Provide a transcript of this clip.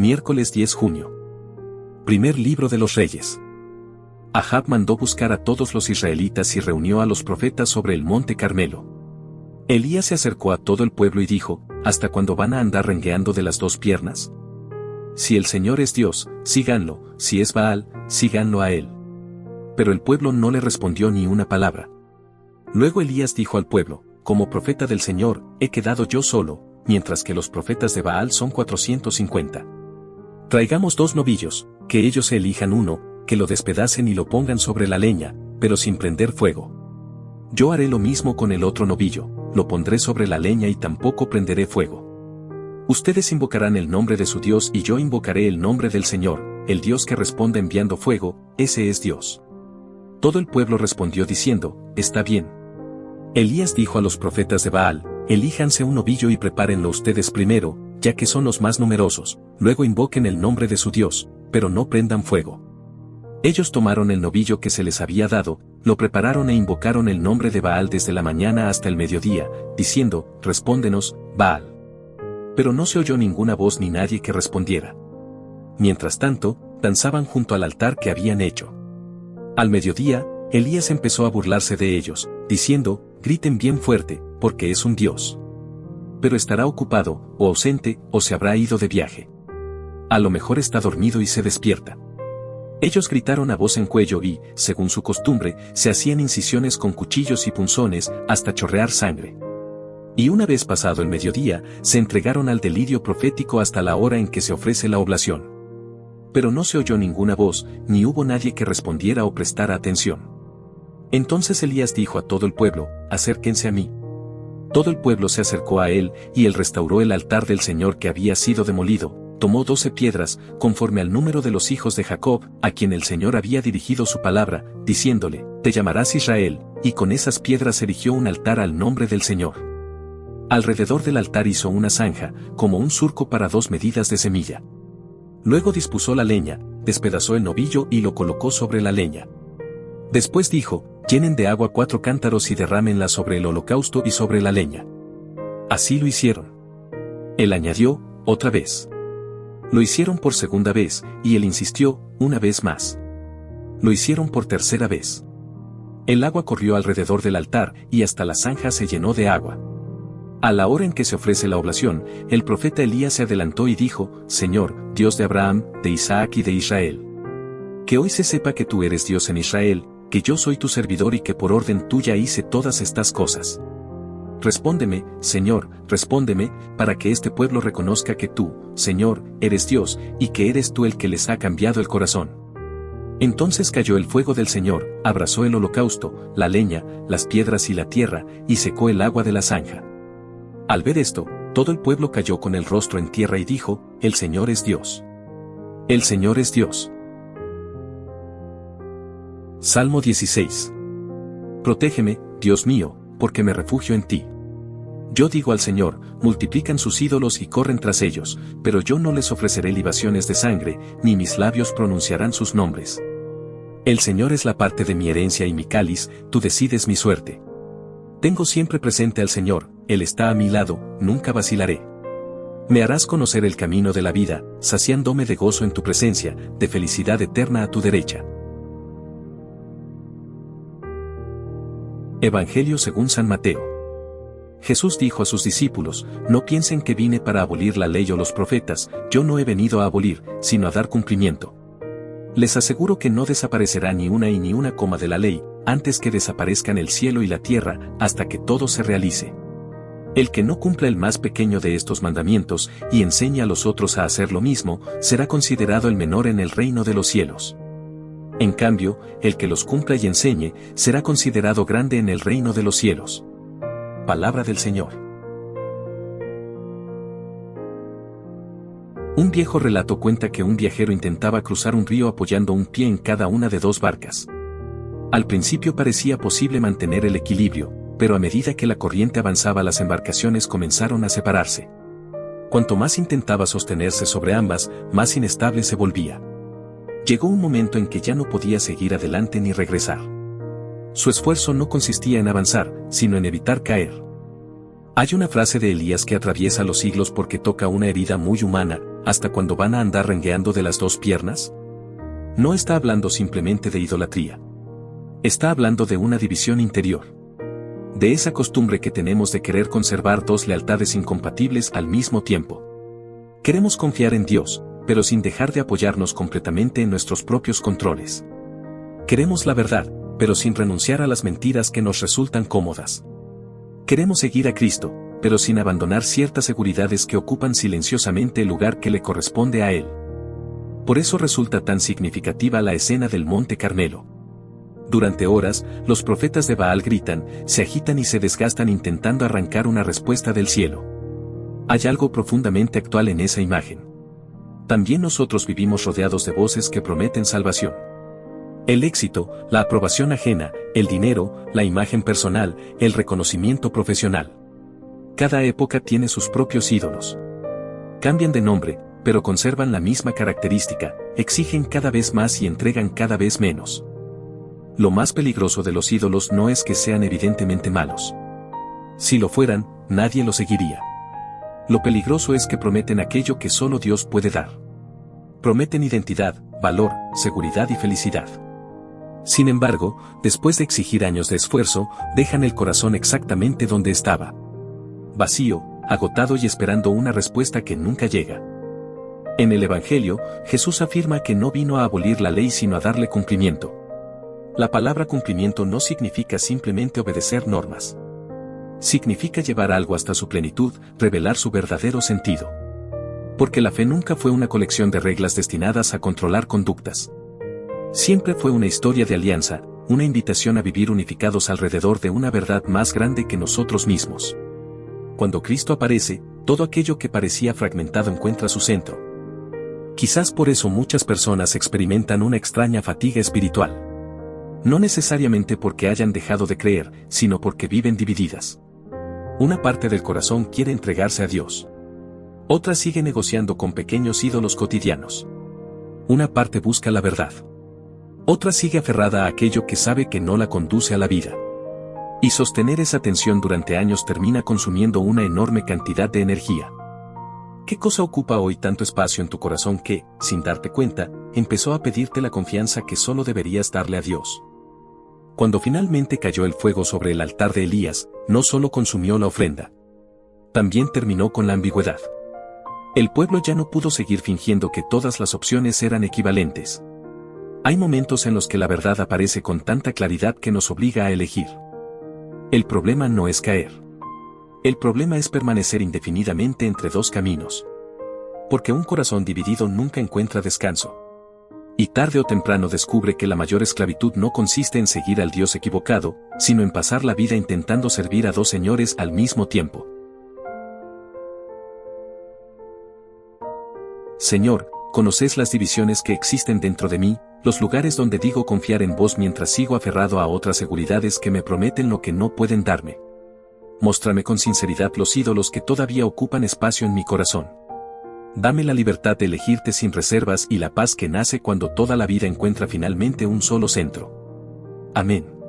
Miércoles 10 junio. Primer libro de los Reyes. Ahab mandó buscar a todos los israelitas y reunió a los profetas sobre el monte Carmelo. Elías se acercó a todo el pueblo y dijo: ¿Hasta cuándo van a andar rengueando de las dos piernas? Si el Señor es Dios, síganlo; si es Baal, síganlo a él. Pero el pueblo no le respondió ni una palabra. Luego Elías dijo al pueblo: como profeta del Señor, he quedado yo solo, mientras que los profetas de Baal son 450. Traigamos 2 novillos, que ellos se elijan uno, que lo despedacen y lo pongan sobre la leña, pero sin prender fuego. Yo haré lo mismo con el otro novillo, lo pondré sobre la leña y tampoco prenderé fuego. Ustedes invocarán el nombre de su Dios y yo invocaré el nombre del Señor, el Dios que responde enviando fuego, ese es Dios. Todo el pueblo respondió diciendo: está bien. Elías dijo a los profetas de Baal: elíjanse un novillo y prepárenlo ustedes primero, ya que son los más numerosos, luego invoquen el nombre de su Dios, pero no prendan fuego. Ellos tomaron el novillo que se les había dado, lo prepararon e invocaron el nombre de Baal desde la mañana hasta el mediodía, diciendo: respóndenos, Baal. Pero no se oyó ninguna voz ni nadie que respondiera. Mientras tanto, danzaban junto al altar que habían hecho. Al mediodía, Elías empezó a burlarse de ellos, diciendo: griten bien fuerte, porque es un Dios. Pero estará ocupado, o ausente, o se habrá ido de viaje. A lo mejor está dormido y se despierta. Ellos gritaron a voz en cuello y, según su costumbre, se hacían incisiones con cuchillos y punzones, hasta chorrear sangre. Y una vez pasado el mediodía, se entregaron al delirio profético hasta la hora en que se ofrece la oblación. Pero no se oyó ninguna voz, ni hubo nadie que respondiera o prestara atención. Entonces Elías dijo a todo el pueblo: acérquense a mí. Todo el pueblo se acercó a él, y él restauró el altar del Señor que había sido demolido, tomó 12 piedras, conforme al número de los hijos de Jacob, a quien el Señor había dirigido su palabra, diciéndole: te llamarás Israel, y con esas piedras erigió un altar al nombre del Señor. Alrededor del altar hizo una zanja, como un surco para 2 medidas de semilla. Luego dispuso la leña, despedazó el novillo y lo colocó sobre la leña. Después dijo: llenen de agua 4 cántaros y derrámenla sobre el holocausto y sobre la leña. Así lo hicieron. Él añadió: otra vez. Lo hicieron por segunda vez, y él insistió: una vez más. Lo hicieron por tercera vez. El agua corrió alrededor del altar, y hasta la zanja se llenó de agua. A la hora en que se ofrece la oblación, el profeta Elías se adelantó y dijo: Señor, Dios de Abraham, de Isaac y de Israel. Que hoy se sepa que tú eres Dios en Israel, que yo soy tu servidor y que por orden tuya hice todas estas cosas. Respóndeme, Señor, respóndeme, para que este pueblo reconozca que tú, Señor, eres Dios, y que eres tú el que les ha cambiado el corazón. Entonces cayó el fuego del Señor, abrasó el holocausto, la leña, las piedras y la tierra, y secó el agua de la zanja. Al ver esto, todo el pueblo cayó con el rostro en tierra y dijo: el Señor es Dios. El Señor es Dios. Salmo 16. Protégeme, Dios mío, porque me refugio en ti. Yo digo al Señor: multiplican sus ídolos y corren tras ellos, pero yo no les ofreceré libaciones de sangre, ni mis labios pronunciarán sus nombres. El Señor es la parte de mi herencia y mi cáliz, tú decides mi suerte. Tengo siempre presente al Señor, Él está a mi lado, nunca vacilaré. Me harás conocer el camino de la vida, saciándome de gozo en tu presencia, de felicidad eterna a tu derecha. Evangelio según San Mateo. Jesús dijo a sus discípulos: no piensen que vine para abolir la ley o los profetas, yo no he venido a abolir, sino a dar cumplimiento. Les aseguro que no desaparecerá ni una y ni una coma de la ley, antes que desaparezcan el cielo y la tierra, hasta que todo se realice. El que no cumpla el más pequeño de estos mandamientos, y enseñe a los otros a hacer lo mismo, será considerado el menor en el reino de los cielos. En cambio, el que los cumpla y enseñe, será considerado grande en el reino de los cielos. Palabra del Señor. Un viejo relato cuenta que un viajero intentaba cruzar un río apoyando un pie en cada una de 2 barcas. Al principio parecía posible mantener el equilibrio, pero a medida que la corriente avanzaba las embarcaciones comenzaron a separarse. Cuanto más intentaba sostenerse sobre ambas, más inestable se volvía. Llegó un momento en que ya no podía seguir adelante ni regresar. Su esfuerzo no consistía en avanzar, sino en evitar caer. Hay una frase de Elías que atraviesa los siglos porque toca una herida muy humana: ¿hasta cuándo van a andar rengueando de las dos piernas? No está hablando simplemente de idolatría. Está hablando de una división interior. De esa costumbre que tenemos de querer conservar dos lealtades incompatibles al mismo tiempo. Queremos confiar en Dios, pero sin dejar de apoyarnos completamente en nuestros propios controles. Queremos la verdad, pero sin renunciar a las mentiras que nos resultan cómodas. Queremos seguir a Cristo, pero sin abandonar ciertas seguridades que ocupan silenciosamente el lugar que le corresponde a Él. Por eso resulta tan significativa la escena del Monte Carmelo. Durante horas, los profetas de Baal gritan, se agitan y se desgastan intentando arrancar una respuesta del cielo. Hay algo profundamente actual en esa imagen. También nosotros vivimos rodeados de voces que prometen salvación. El éxito, la aprobación ajena, el dinero, la imagen personal, el reconocimiento profesional. Cada época tiene sus propios ídolos. Cambian de nombre, pero conservan la misma característica, exigen cada vez más y entregan cada vez menos. Lo más peligroso de los ídolos no es que sean evidentemente malos. Si lo fueran, nadie los seguiría. Lo peligroso es que prometen aquello que solo Dios puede dar. Prometen identidad, valor, seguridad y felicidad. Sin embargo, después de exigir años de esfuerzo, dejan el corazón exactamente donde estaba. Vacío, agotado y esperando una respuesta que nunca llega. En el Evangelio, Jesús afirma que no vino a abolir la ley sino a darle cumplimiento. La palabra cumplimiento no significa simplemente obedecer normas. Significa llevar algo hasta su plenitud, revelar su verdadero sentido. Porque la fe nunca fue una colección de reglas destinadas a controlar conductas. Siempre fue una historia de alianza, una invitación a vivir unificados alrededor de una verdad más grande que nosotros mismos. Cuando Cristo aparece, todo aquello que parecía fragmentado encuentra su centro. Quizás por eso muchas personas experimentan una extraña fatiga espiritual. No necesariamente porque hayan dejado de creer, sino porque viven divididas. Una parte del corazón quiere entregarse a Dios. Otra sigue negociando con pequeños ídolos cotidianos. Una parte busca la verdad. Otra sigue aferrada a aquello que sabe que no la conduce a la vida. Y sostener esa tensión durante años termina consumiendo una enorme cantidad de energía. ¿Qué cosa ocupa hoy tanto espacio en tu corazón que, sin darte cuenta, empezó a pedirte la confianza que solo deberías darle a Dios? Cuando finalmente cayó el fuego sobre el altar de Elías, no solo consumió la ofrenda. También terminó con la ambigüedad. El pueblo ya no pudo seguir fingiendo que todas las opciones eran equivalentes. Hay momentos en los que la verdad aparece con tanta claridad que nos obliga a elegir. El problema no es caer. El problema es permanecer indefinidamente entre dos caminos. Porque un corazón dividido nunca encuentra descanso. Y tarde o temprano descubre que la mayor esclavitud no consiste en seguir al Dios equivocado, sino en pasar la vida intentando servir a dos señores al mismo tiempo. Señor, conoces las divisiones que existen dentro de mí, los lugares donde digo confiar en vos mientras sigo aferrado a otras seguridades que me prometen lo que no pueden darme. Móstrame con sinceridad los ídolos que todavía ocupan espacio en mi corazón. Dame la libertad de elegirte sin reservas y la paz que nace cuando toda la vida encuentra finalmente un solo centro. Amén.